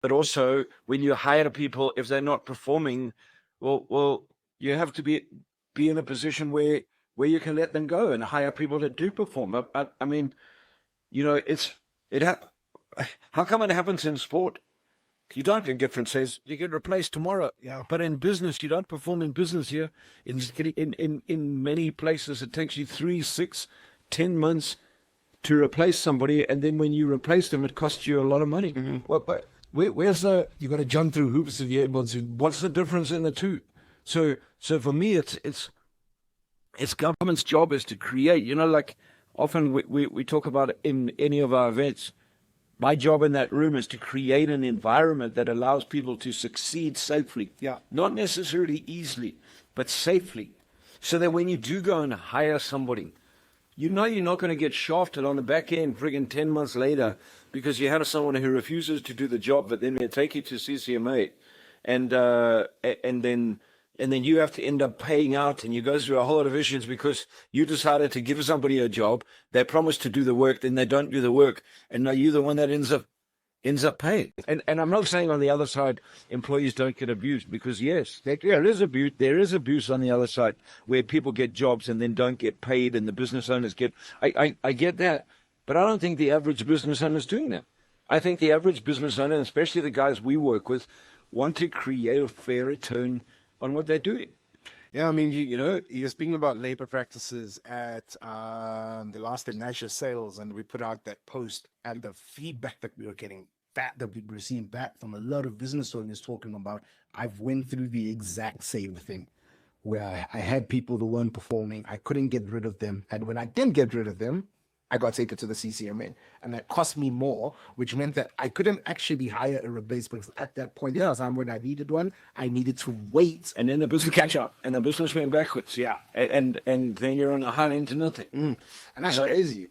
But also, when you hire people, if they're not performing, well, you have to be in a position where you can let them go and hire people that do perform. I mean, it. How come it happens in sport? You don't get differences. You get replaced tomorrow. Yeah. But in business, you don't perform in business here. In many places, it takes you 3, 6, 10 months to replace somebody, and then when you replace them, it costs you a lot of money. But where's the, you got to jump through hoops if you're able to. What's the difference in the two? So for me, it's government's job is to create. Like often we talk about it in any of our events. My job in that room is to create an environment that allows people to succeed safely. Yeah. Not necessarily easily, but safely. So that when you do go and hire somebody, you're not going to get shafted on the back end friggin' 10 months later because you have someone who refuses to do the job, but then they take you to CCMA. And then you have to end up paying out, and you go through a whole lot of issues because you decided to give somebody a job. They promise to do the work, then they don't do the work, and now you're the one that ends up paying. And I'm not saying on the other side employees don't get abused, because yes, there is abuse. There is abuse on the other side where people get jobs and then don't get paid, and the business owners get. I get that, but I don't think the average business owner is doing that. I think the average business owner, and especially the guys we work with, want to create a fair return on what they're doing. Yeah, I mean, you're speaking about labor practices at the last National Sales, and we put out that post, and the feedback that we were getting, that we received back from a lot of business owners talking about, I've went through the exact same thing, where I had people who weren't performing, I couldn't get rid of them, and when I did get rid of them, I got taken to the CCMA, and that cost me more, which meant that I couldn't actually hire a replacement at that point in time. When I needed one, I needed to wait. And then the business catch up, and the business went backwards. Yeah. And then you're on a high into nothing. And that's crazy.